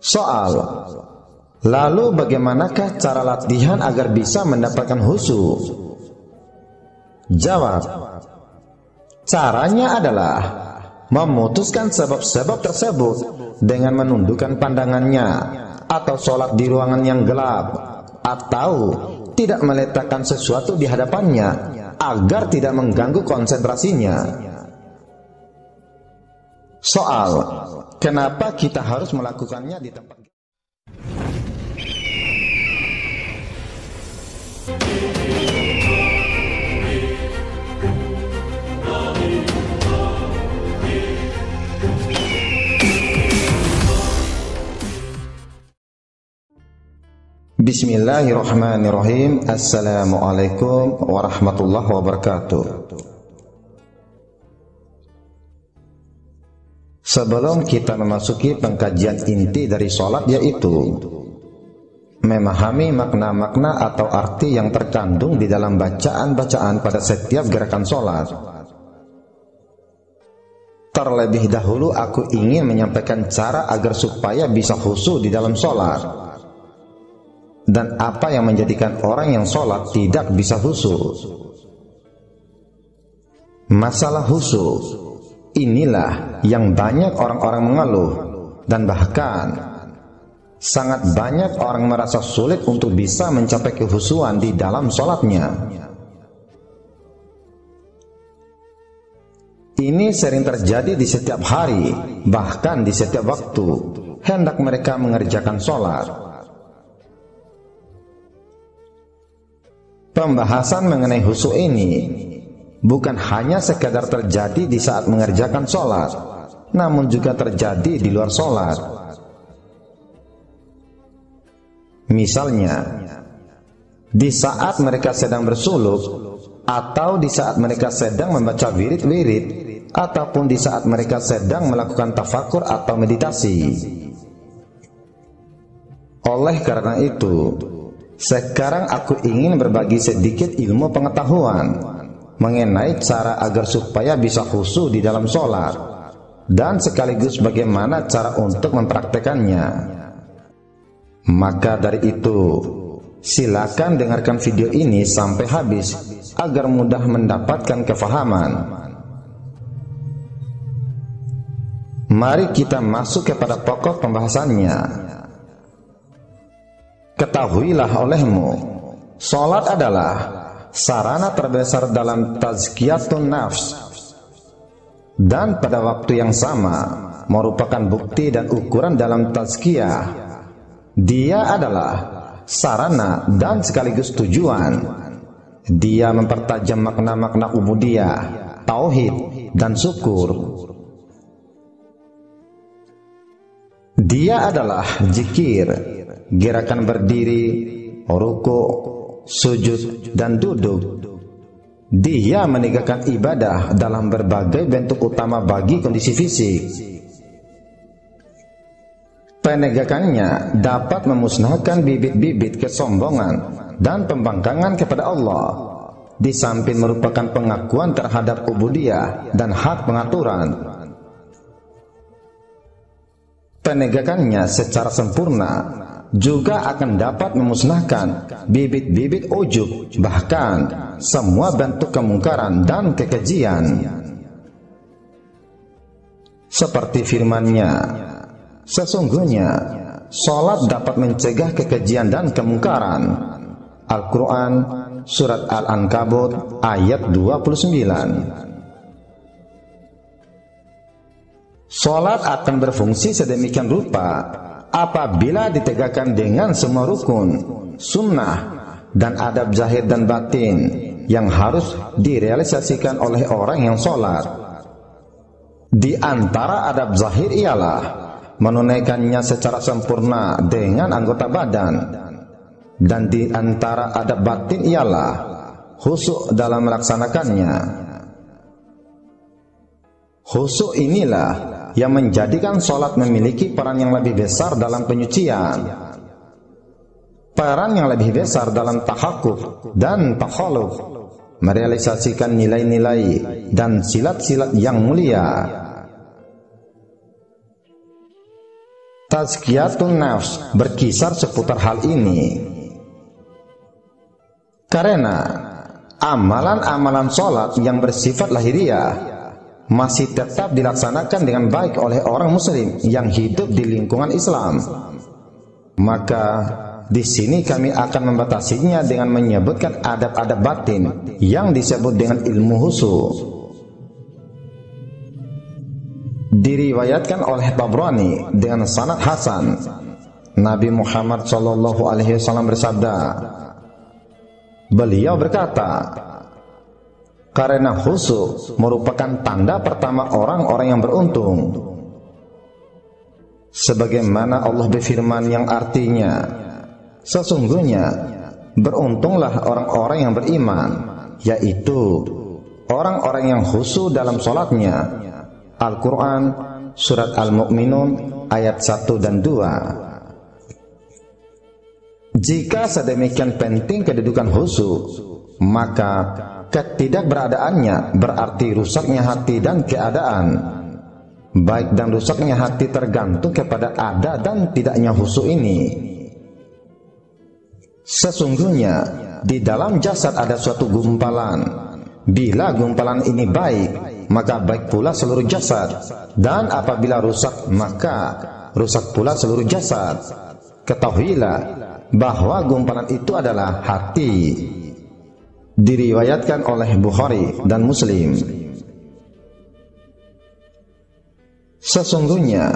Soal, lalu bagaimanakah cara latihan agar bisa mendapatkan khusyuk? Jawab, caranya adalah memutuskan sebab-sebab tersebut dengan menundukkan pandangannya, atau sholat di ruangan yang gelap, atau tidak meletakkan sesuatu di hadapannya agar tidak mengganggu konsentrasinya. Soal, kenapa kita harus melakukannya di tempat? Bismillahirrahmanirrahim. Assalamualaikum warahmatullahi wabarakatuh. Sebelum kita memasuki pengkajian inti dari sholat, yaitu memahami makna-makna atau arti yang terkandung di dalam bacaan-bacaan pada setiap gerakan sholat, terlebih dahulu aku ingin menyampaikan cara agar supaya bisa khusyuk di dalam sholat, dan apa yang menjadikan orang yang sholat tidak bisa khusyuk. Masalah khusyuk inilah yang banyak orang-orang mengeluh, dan bahkan sangat banyak orang merasa sulit untuk bisa mencapai kekhusyuan di dalam sholatnya. Ini sering terjadi di setiap hari, bahkan di setiap waktu hendak mereka mengerjakan sholat. Pembahasan mengenai khusyuk ini bukan hanya sekadar terjadi di saat mengerjakan sholat, namun juga terjadi di luar sholat. Misalnya, di saat mereka sedang bersuluk, atau di saat mereka sedang membaca wirid-wirid, ataupun di saat mereka sedang melakukan tafakur atau meditasi. Oleh karena itu, sekarang aku ingin berbagi sedikit ilmu pengetahuan mengenai cara agar supaya bisa khusyuk di dalam sholat, dan sekaligus bagaimana cara untuk mempraktekannya. Maka dari itu, silakan dengarkan video ini sampai habis agar mudah mendapatkan kefahaman. Mari kita masuk kepada pokok pembahasannya. Ketahuilah olehmu, sholat adalah sarana terbesar dalam tazkiyatun nafs, dan pada waktu yang sama merupakan bukti dan ukuran dalam tazkiyah. Dia adalah sarana dan sekaligus tujuan. Dia mempertajam makna-makna ubudiyah, tauhid, dan syukur. Dia adalah zikir, gerakan berdiri, ruku, sujud, dan duduk. Dia menegakkan ibadah dalam berbagai bentuk utama bagi kondisi fisik. Penegakannya dapat memusnahkan bibit-bibit kesombongan dan pembangkangan kepada Allah, di samping merupakan pengakuan terhadap ubudiyah dan hak pengaturan. Penegakannya secara sempurna juga akan dapat memusnahkan bibit-bibit ujub, bahkan semua bentuk kemungkaran dan kekejian. Seperti firman-Nya, sesungguhnya sholat dapat mencegah kekejian dan kemungkaran. Al-Quran Surat Al-Ankabut ayat 29. Sholat akan berfungsi sedemikian rupa apabila ditegakkan dengan semua rukun, sunnah, dan adab zahir dan batin yang harus direalisasikan oleh orang yang sholat. Di antara adab zahir ialah menunaikannya secara sempurna dengan anggota badan, dan di antara adab batin ialah khusyuk dalam melaksanakannya. Khusyuk inilah yang menjadikan sholat memiliki peran yang lebih besar dalam penyucian, peran yang lebih besar dalam tahakkuk dan takhaluf, merealisasikan nilai-nilai dan silat-silat yang mulia. tazkiyatun nafs berkisar seputar hal ini. Karena amalan-amalan sholat yang bersifat lahiriah masih tetap dilaksanakan dengan baik oleh orang muslim yang hidup di lingkungan Islam, maka di sini kami akan membatasinya dengan menyebutkan adab-adab batin yang disebut dengan ilmu husu. Diriwayatkan oleh Tabrani dengan sanad hasan, Nabi Muhammad SAW bersabda, beliau berkata, karena khusyuk merupakan tanda pertama orang-orang yang beruntung. Sebagaimana Allah berfirman yang artinya, sesungguhnya beruntunglah orang-orang yang beriman, yaitu orang-orang yang khusyuk dalam sholatnya. Al-Quran Surat Al-Mu'minun ayat 1 dan 2. Jika sedemikian penting kedudukan khusyuk, maka ketidakberadaannya berarti rusaknya hati dan keadaan. Baik dan rusaknya hati tergantung kepada ada dan tidaknya khusyuk ini. Sesungguhnya di dalam jasad ada suatu gumpalan. Bila gumpalan ini baik, maka baik pula seluruh jasad, dan apabila rusak, maka rusak pula seluruh jasad. Ketahuilah bahwa gumpalan itu adalah hati. Diriwayatkan oleh Bukhari dan Muslim. Sesungguhnya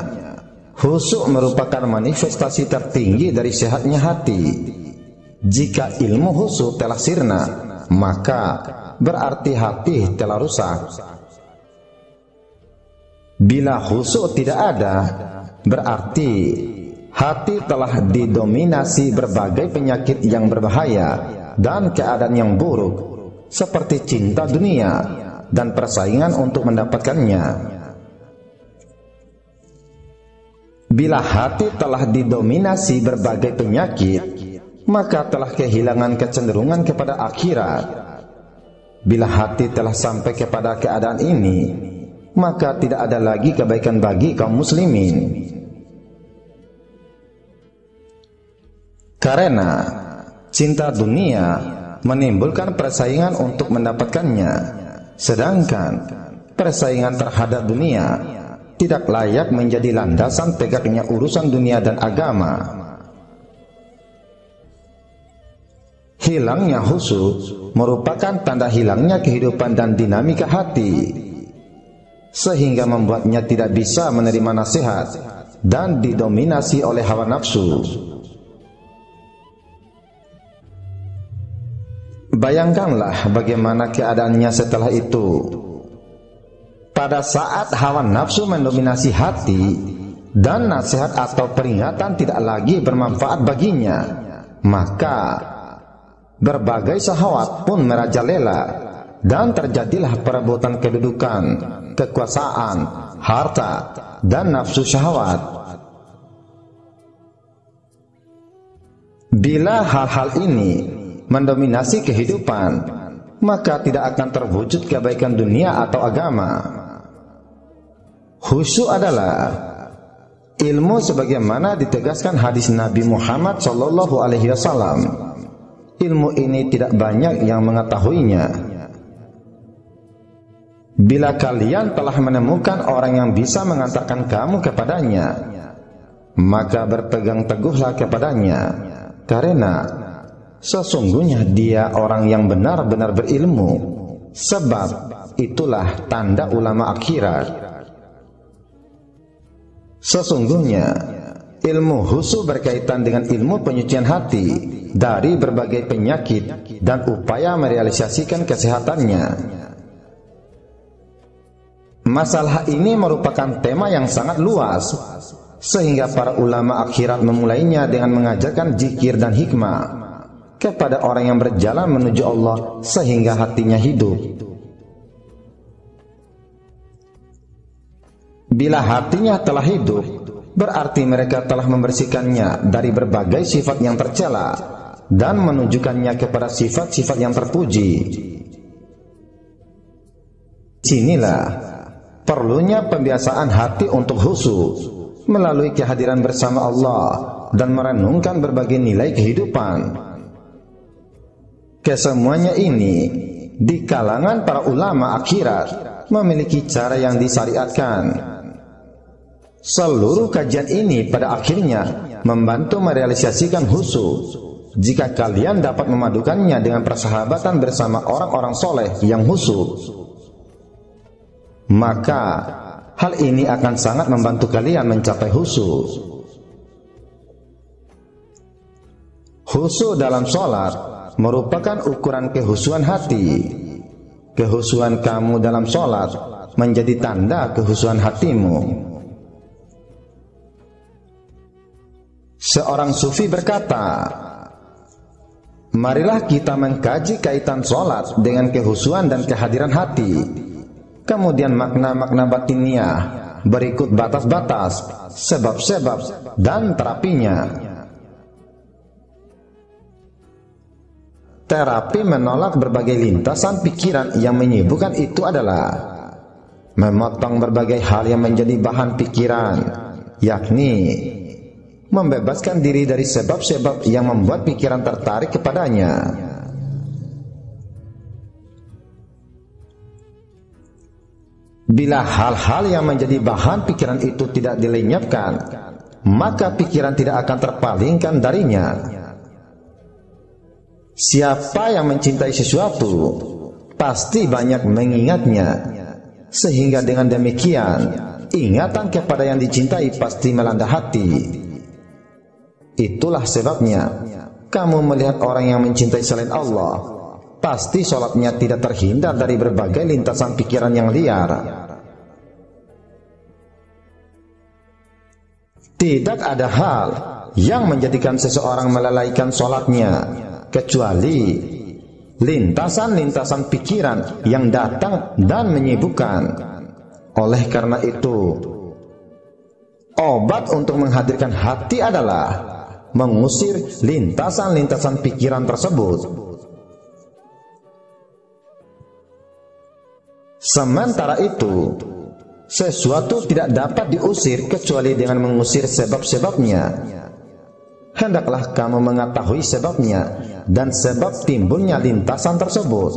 khusyuk merupakan manifestasi tertinggi dari sehatnya hati. Jika ilmu khusyuk telah sirna, maka berarti hati telah rusak. Bila khusyuk tidak ada, berarti hati telah didominasi berbagai penyakit yang berbahaya dan keadaan yang buruk, seperti cinta dunia dan persaingan untuk mendapatkannya. Bila hati telah didominasi berbagai penyakit, maka telah kehilangan kecenderungan kepada akhirat. Bila hati telah sampai kepada keadaan ini, maka tidak ada lagi kebaikan bagi kaum muslimin. Karena cinta dunia menimbulkan persaingan untuk mendapatkannya, sedangkan persaingan terhadap dunia tidak layak menjadi landasan tegaknya urusan dunia dan agama. Hilangnya khusyuk merupakan tanda hilangnya kehidupan dan dinamika hati, sehingga membuatnya tidak bisa menerima nasihat dan didominasi oleh hawa nafsu. Bayangkanlah bagaimana keadaannya setelah itu. Pada saat hawa nafsu mendominasi hati dan nasihat atau peringatan tidak lagi bermanfaat baginya, maka berbagai syahwat pun merajalela dan terjadilah perebutan kedudukan, kekuasaan, harta, dan nafsu syahwat. Bila hal-hal ini mendominasi kehidupan, maka tidak akan terwujud kebaikan dunia atau agama. Khusyuk adalah ilmu sebagaimana ditegaskan hadis Nabi Muhammad SAW. Ilmu ini tidak banyak yang mengetahuinya. Bila kalian telah menemukan orang yang bisa mengantarkan kamu kepadanya, maka berpegang teguhlah kepadanya, karena sesungguhnya dia orang yang benar-benar berilmu, sebab itulah tanda ulama akhirat. Sesungguhnya ilmu khusyuk berkaitan dengan ilmu penyucian hati dari berbagai penyakit dan upaya merealisasikan kesehatannya. Masalah ini merupakan tema yang sangat luas, sehingga para ulama akhirat memulainya dengan mengajarkan zikir dan hikmah kepada orang yang berjalan menuju Allah sehingga hatinya hidup. Bila hatinya telah hidup, berarti mereka telah membersihkannya dari berbagai sifat yang tercela dan menunjukkannya kepada sifat-sifat yang terpuji. Sinilah perlunya pembiasaan hati untuk khusyuk, melalui kehadiran bersama Allah dan merenungkan berbagai nilai kehidupan. Kesemuanya ini di kalangan para ulama akhirat memiliki cara yang disyariatkan. Seluruh kajian ini pada akhirnya membantu merealisasikan khusyuk. Jika kalian dapat memadukannya dengan persahabatan bersama orang-orang soleh yang khusyuk, maka hal ini akan sangat membantu kalian mencapai khusyuk. Khusyuk dalam sholat merupakan ukuran kehusuan hati. Kehusuan kamu dalam sholat menjadi tanda kehusuan hatimu. Seorang sufi berkata, marilah kita mengkaji kaitan sholat dengan kehusuan dan kehadiran hati. Kemudian makna-makna batiniah, berikut batas-batas, sebab-sebab, dan terapinya. Terapi menolak berbagai lintasan pikiran yang menyibukkan itu adalah memotong berbagai hal yang menjadi bahan pikiran, yakni membebaskan diri dari sebab-sebab yang membuat pikiran tertarik kepadanya. Bila hal-hal yang menjadi bahan pikiran itu tidak dilenyapkan, maka pikiran tidak akan terpalingkan darinya. Siapa yang mencintai sesuatu pasti banyak mengingatnya, sehingga dengan demikian ingatan kepada yang dicintai pasti melanda hati. Itulah sebabnya kamu melihat orang yang mencintai selain Allah, pasti sholatnya tidak terhindar dari berbagai lintasan pikiran yang liar. Tidak ada hal yang menjadikan seseorang melalaikan sholatnya kecuali lintasan-lintasan pikiran yang datang dan menyibukkan. Oleh karena itu, obat untuk menghadirkan hati adalah mengusir lintasan-lintasan pikiran tersebut. Sementara itu, sesuatu tidak dapat diusir kecuali dengan mengusir sebab-sebabnya. Hendaklah kamu mengetahui sebabnya dan sebab timbulnya lintasan tersebut.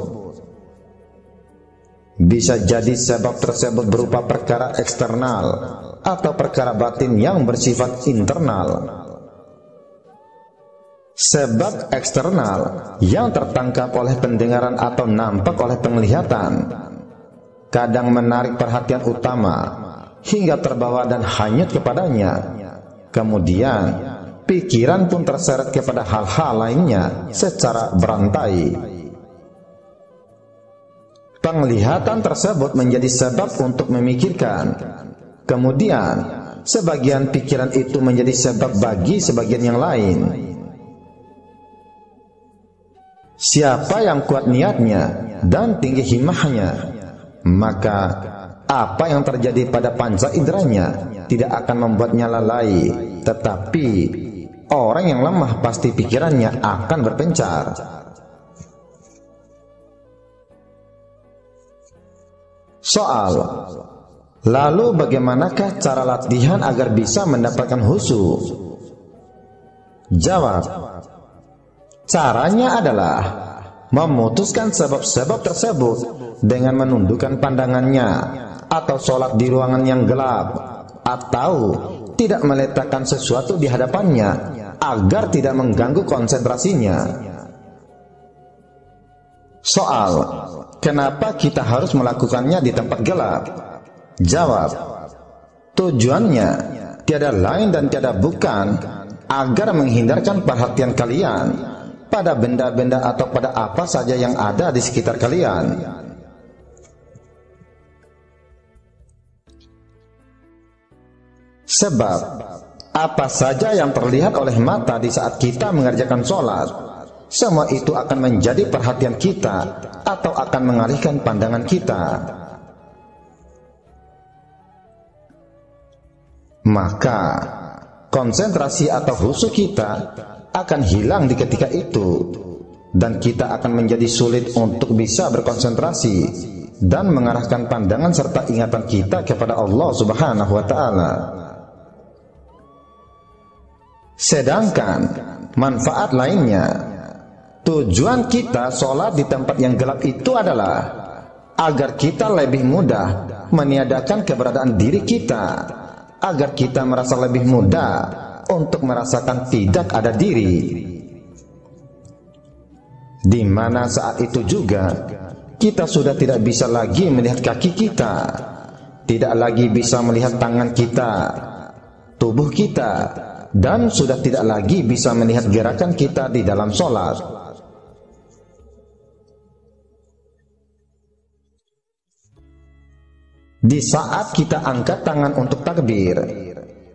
Bisa jadi sebab tersebut berupa perkara eksternal atau perkara batin yang bersifat internal. Sebab eksternal yang tertangkap oleh pendengaran atau nampak oleh penglihatan kadang menarik perhatian utama hingga terbawa dan hanyut kepadanya. Kemudian pikiran pun terseret kepada hal-hal lainnya secara berantai. Penglihatan tersebut menjadi sebab untuk memikirkan. Kemudian sebagian pikiran itu menjadi sebab bagi sebagian yang lain. Siapa yang kuat niatnya dan tinggi himmahnya, maka apa yang terjadi pada panca inderanya tidak akan membuatnya lalai, tetapi orang yang lemah pasti pikirannya akan berpencar. Soal, lalu bagaimanakah cara latihan agar bisa mendapatkan khusyuk? Jawab, caranya adalah memutuskan sebab-sebab tersebut dengan menundukkan pandangannya, atau sholat di ruangan yang gelap, atau tidak meletakkan sesuatu di hadapannya agar tidak mengganggu konsentrasinya. Soal, kenapa kita harus melakukannya di tempat gelap? Jawab, tujuannya tiada lain dan tiada bukan agar menghindarkan perhatian kalian pada benda-benda atau pada apa saja yang ada di sekitar kalian. Sebab apa saja yang terlihat oleh mata di saat kita mengerjakan sholat, semua itu akan menjadi perhatian kita atau akan mengalihkan pandangan kita. Maka konsentrasi atau khusyuk kita akan hilang di ketika itu, dan kita akan menjadi sulit untuk bisa berkonsentrasi dan mengarahkan pandangan serta ingatan kita kepada Allah Subhanahu wa Ta'ala. Sedangkan manfaat lainnya, tujuan kita sholat di tempat yang gelap itu adalah agar kita lebih mudah meniadakan keberadaan diri kita, agar kita merasa lebih mudah untuk merasakan tidak ada diri. Di mana saat itu juga kita sudah tidak bisa lagi melihat kaki kita, tidak lagi bisa melihat tangan kita, tubuh kita, dan sudah tidak lagi bisa melihat gerakan kita di dalam sholat. Di saat kita angkat tangan untuk takbir,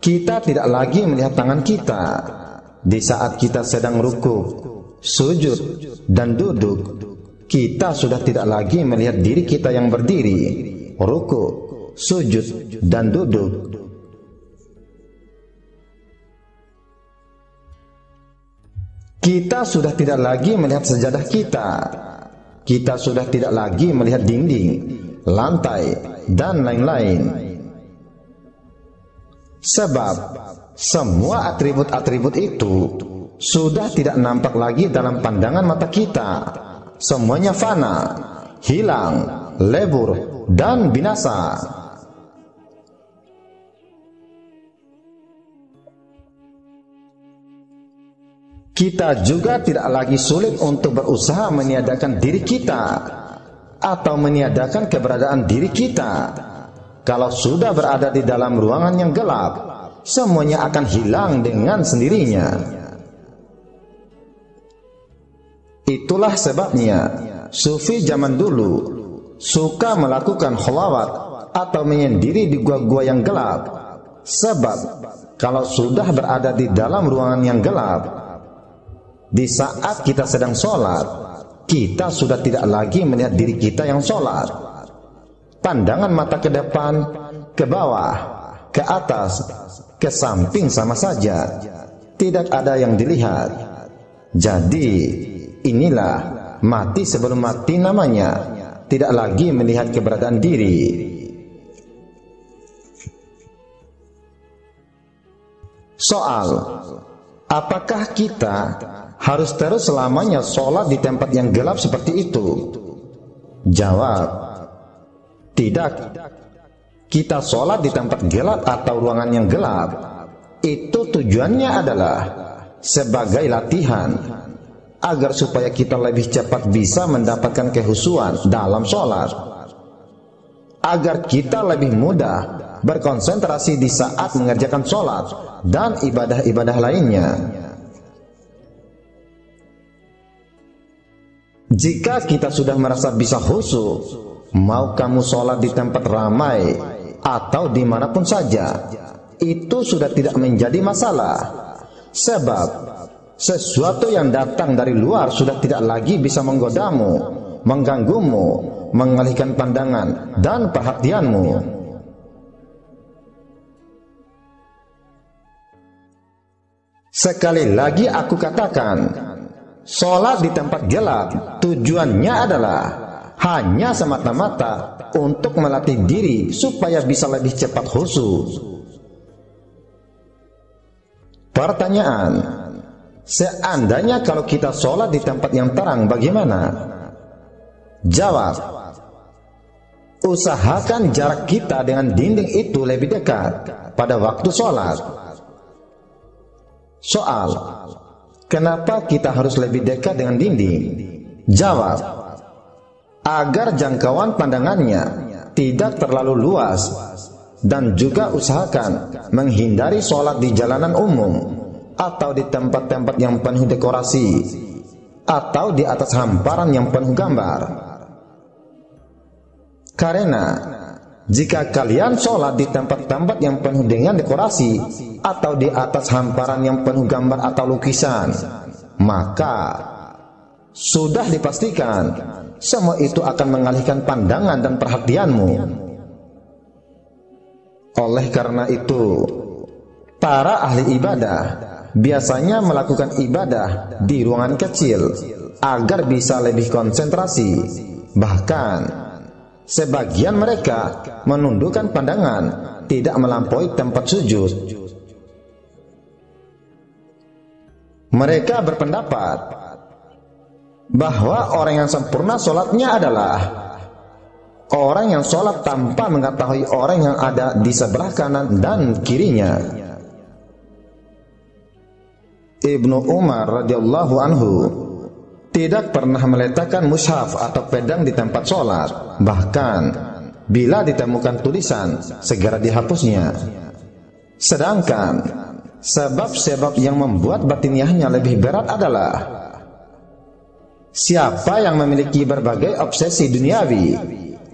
kita tidak lagi melihat tangan kita. Di saat kita sedang rukuk, sujud, dan duduk, kita sudah tidak lagi melihat diri kita yang berdiri, rukuk, sujud, dan duduk. Kita sudah tidak lagi melihat sejadah kita. Kita sudah tidak lagi melihat dinding, lantai, dan lain-lain. Sebab semua atribut-atribut itu sudah tidak nampak lagi dalam pandangan mata kita. Semuanya fana, hilang, lebur, dan binasa. Kita juga tidak lagi sulit untuk berusaha meniadakan diri kita atau meniadakan keberadaan diri kita. Kalau sudah berada di dalam ruangan yang gelap, semuanya akan hilang dengan sendirinya. Itulah sebabnya Sufi zaman dulu suka melakukan khalwat atau menyendiri di gua-gua yang gelap. Sebab kalau sudah berada di dalam ruangan yang gelap, di saat kita sedang sholat, kita sudah tidak lagi melihat diri kita yang sholat. Pandangan mata ke depan, ke bawah, ke atas, ke samping sama saja. Tidak ada yang dilihat. Jadi, inilah mati sebelum mati namanya. Tidak lagi melihat keberadaan diri. Soal, apakah kita harus terus selamanya sholat di tempat yang gelap seperti itu? Jawab, tidak. Kita sholat di tempat gelap atau ruangan yang gelap, itu tujuannya adalah sebagai latihan agar supaya kita lebih cepat bisa mendapatkan kehusuan dalam sholat, agar kita lebih mudah berkonsentrasi di saat mengerjakan sholat dan ibadah-ibadah lainnya. Jika kita sudah merasa bisa khusyuk, mau kamu sholat di tempat ramai atau dimanapun saja, itu sudah tidak menjadi masalah. Sebab sesuatu yang datang dari luar sudah tidak lagi bisa menggodamu, mengganggumu, mengalihkan pandangan dan perhatianmu. Sekali lagi aku katakan, sholat di tempat gelap tujuannya adalah hanya semata-mata untuk melatih diri supaya bisa lebih cepat khusyuk. Pertanyaan, seandainya kalau kita sholat di tempat yang terang bagaimana? Jawab, usahakan jarak kita dengan dinding itu lebih dekat pada waktu sholat. Soal, kenapa kita harus lebih dekat dengan dinding? Jawab, agar jangkauan pandangannya tidak terlalu luas, dan juga usahakan menghindari sholat di jalanan umum atau di tempat-tempat yang penuh dekorasi atau di atas hamparan yang penuh gambar. Karena jika kalian sholat di tempat-tempat yang penuh dengan dekorasi atau di atas hamparan yang penuh gambar atau lukisan, maka sudah dipastikan semua itu akan mengalihkan pandangan dan perhatianmu. Oleh karena itu, para ahli ibadah biasanya melakukan ibadah di ruangan kecil agar bisa lebih konsentrasi. Bahkan sebagian mereka menundukkan pandangan, tidak melampaui tempat sujud. Mereka berpendapat bahwa orang yang sempurna sholatnya adalah orang yang sholat tanpa mengetahui orang yang ada di sebelah kanan dan kirinya. Ibnu Umar radhiyallahu anhu tidak pernah meletakkan mushaf atau pedang di tempat sholat. Bahkan bila ditemukan tulisan, segera dihapusnya. Sedangkan sebab-sebab yang membuat batiniahnya lebih berat adalah siapa yang memiliki berbagai obsesi duniawi,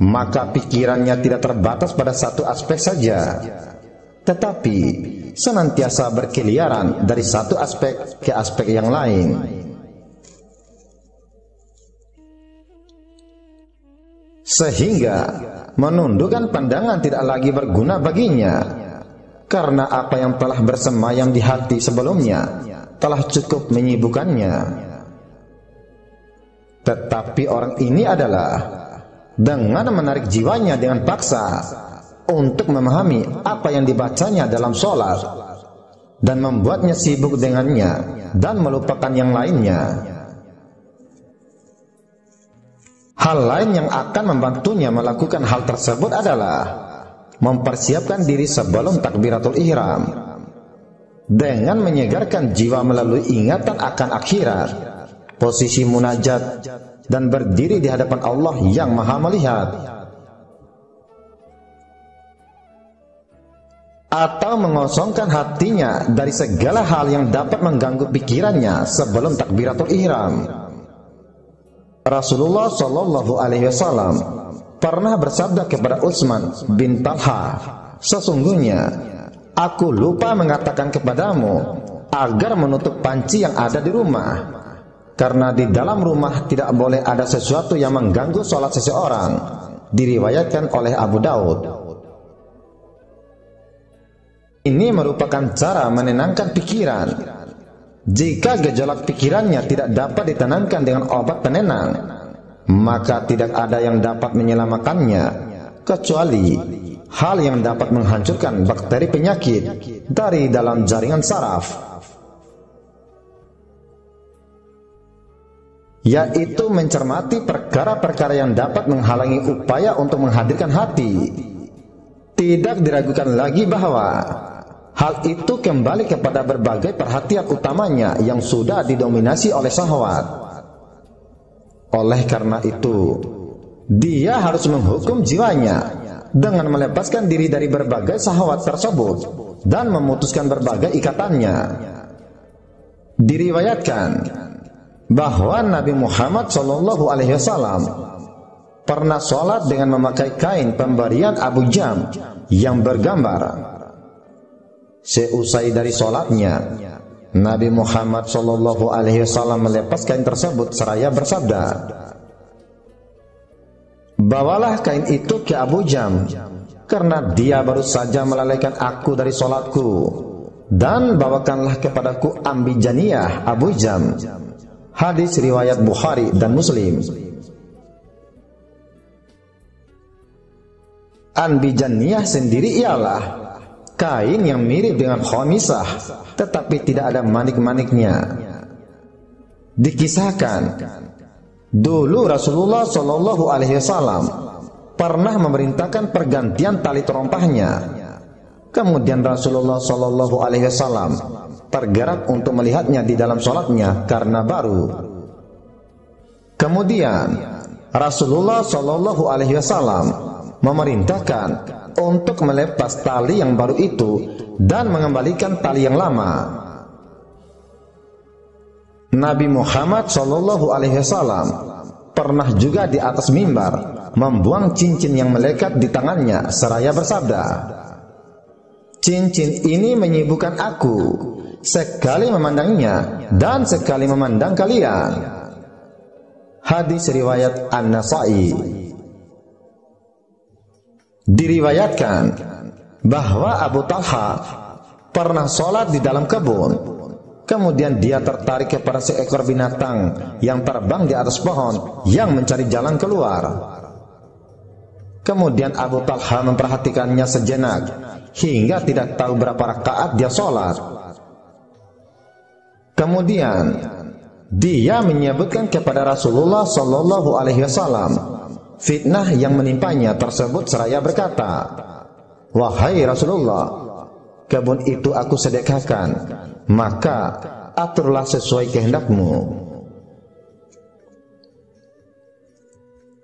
maka pikirannya tidak terbatas pada satu aspek saja, tetapi senantiasa berkeliaran dari satu aspek ke aspek yang lain. Sehingga menundukkan pandangan tidak lagi berguna baginya, karena apa yang telah bersemayam di hati sebelumnya telah cukup menyibukkannya. Tetapi orang ini adalah dengan menarik jiwanya dengan paksa untuk memahami apa yang dibacanya dalam sholat dan membuatnya sibuk dengannya dan melupakan yang lainnya. Hal lain yang akan membantunya melakukan hal tersebut adalah mempersiapkan diri sebelum takbiratul ihram dengan menyegarkan jiwa melalui ingatan akan akhirat, posisi munajat, dan berdiri di hadapan Allah yang Maha Melihat, atau mengosongkan hatinya dari segala hal yang dapat mengganggu pikirannya sebelum takbiratul ihram. Rasulullah Shallallahu Alaihi Wasallam pernah bersabda kepada Utsman bin Talha, "Sesungguhnya aku lupa mengatakan kepadamu agar menutup panci yang ada di rumah, karena di dalam rumah tidak boleh ada sesuatu yang mengganggu sholat seseorang." Diriwayatkan oleh Abu Daud. Ini merupakan cara menenangkan pikiran. Jika gejolak pikirannya tidak dapat ditenangkan dengan obat penenang, maka tidak ada yang dapat menyelamatkannya kecuali hal yang dapat menghancurkan bakteri penyakit dari dalam jaringan saraf, yaitu mencermati perkara-perkara yang dapat menghalangi upaya untuk menghadirkan hati. Tidak diragukan lagi bahwa hal itu kembali kepada berbagai perhatian utamanya yang sudah didominasi oleh syahwat. Oleh karena itu, dia harus menghukum jiwanya dengan melepaskan diri dari berbagai syahwat tersebut dan memutuskan berbagai ikatannya. Diriwayatkan bahwa Nabi Muhammad SAW pernah sholat dengan memakai kain pemberian Abu Jam yang bergambar. Seusai dari sholatnya, Nabi Muhammad SAW melepas kain tersebut seraya bersabda, "Bawalah kain itu ke Abu Jam, karena dia baru saja melalaikan aku dari sholatku, dan bawakanlah kepadaku Ambijaniyah Abu Jam." Hadis riwayat Bukhari dan Muslim. Ambijaniyah sendiri ialah kain yang mirip dengan khamisah, tetapi tidak ada manik-maniknya. Dikisahkan, dulu Rasulullah SAW pernah memerintahkan pergantian tali terompahnya. Kemudian Rasulullah SAW tergerak untuk melihatnya di dalam sholatnya karena baru. Kemudian Rasulullah SAW memerintahkan untuk melepas tali yang baru itu dan mengembalikan tali yang lama. Nabi Muhammad SAW pernah juga di atas mimbar membuang cincin yang melekat di tangannya seraya bersabda, "Cincin ini menyibukkan aku, sekali memandangnya dan sekali memandang kalian." Hadis riwayat An-Nasa'i. Diriwayatkan bahwa Abu Talha pernah sholat di dalam kebun. Kemudian dia tertarik kepada seekor binatang yang terbang di atas pohon yang mencari jalan keluar. Kemudian Abu Talha memperhatikannya sejenak hingga tidak tahu berapa rakaat dia sholat. Kemudian dia menyebutkan kepada Rasulullah Shallallahu Alaihi Wasallam fitnah yang menimpanya tersebut seraya berkata, "Wahai Rasulullah, kebun itu aku sedekahkan, maka aturlah sesuai kehendakmu."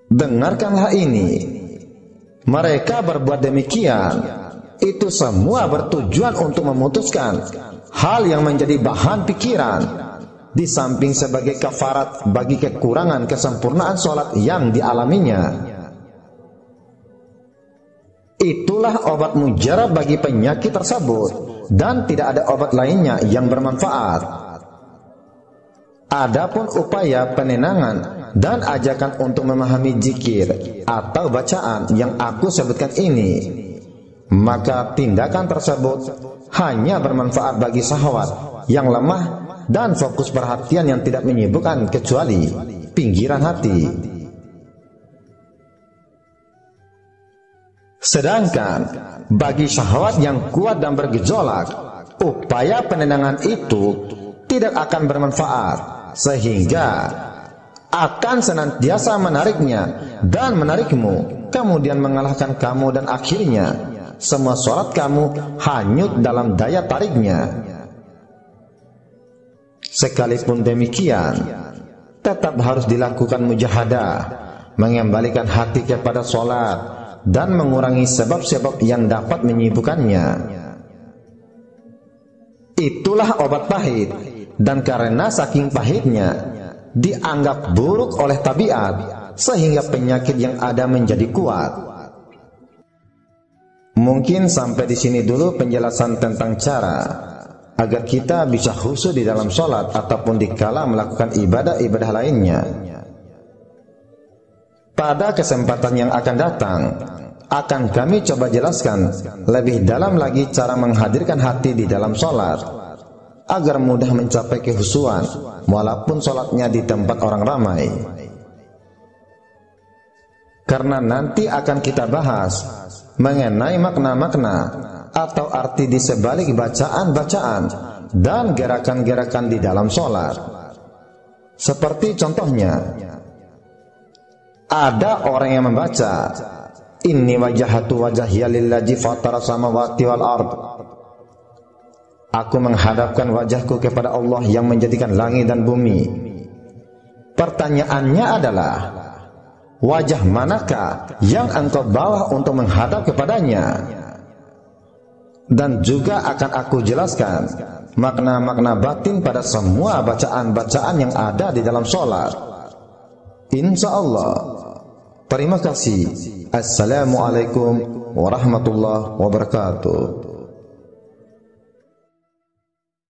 Dengarkanlah ini. Mereka berbuat demikian, itu semua bertujuan untuk memutuskan hal yang menjadi bahan pikiran, di samping sebagai kafarat bagi kekurangan kesempurnaan sholat yang dialaminya. Itulah obat mujarab bagi penyakit tersebut, dan tidak ada obat lainnya yang bermanfaat. Adapun upaya penenangan dan ajakan untuk memahami zikir atau bacaan yang aku sebutkan ini, maka tindakan tersebut hanya bermanfaat bagi syahwat yang lemah dan fokus perhatian yang tidak menyibukkan kecuali pinggiran hati. Sedangkan bagi syahwat yang kuat dan bergejolak, upaya penenangan itu tidak akan bermanfaat, sehingga akan senantiasa menariknya dan menarikmu, kemudian mengalahkan kamu, dan akhirnya semua sholat kamu hanyut dalam daya tariknya. Sekalipun demikian, tetap harus dilakukan mujahadah, mengembalikan hati kepada sholat, dan mengurangi sebab-sebab yang dapat menyibukkannya. Itulah obat pahit, dan karena saking pahitnya dianggap buruk oleh tabiat, sehingga penyakit yang ada menjadi kuat. Mungkin sampai di sini dulu penjelasan tentang cara agar kita bisa khusyuk di dalam sholat ataupun dikala melakukan ibadah-ibadah lainnya. Pada kesempatan yang akan datang, akan kami coba jelaskan lebih dalam lagi cara menghadirkan hati di dalam sholat, agar mudah mencapai kekhusyuan walaupun sholatnya di tempat orang ramai. Karena nanti akan kita bahas mengenai makna-makna atau arti di sebalik bacaan-bacaan dan gerakan-gerakan di dalam sholat. Seperti contohnya, ada orang yang membaca, "Inni wajjahtu wajhiya lillazi fatara samawati wal ard." Aku menghadapkan wajahku kepada Allah yang menjadikan langit dan bumi. Pertanyaannya adalah, wajah manakah yang engkau bawa untuk menghadap kepadanya? Dan juga akan aku jelaskan makna-makna batin pada semua bacaan-bacaan yang ada di dalam sholat, insya Allah. Terima kasih. Assalamualaikum warahmatullahi wabarakatuh.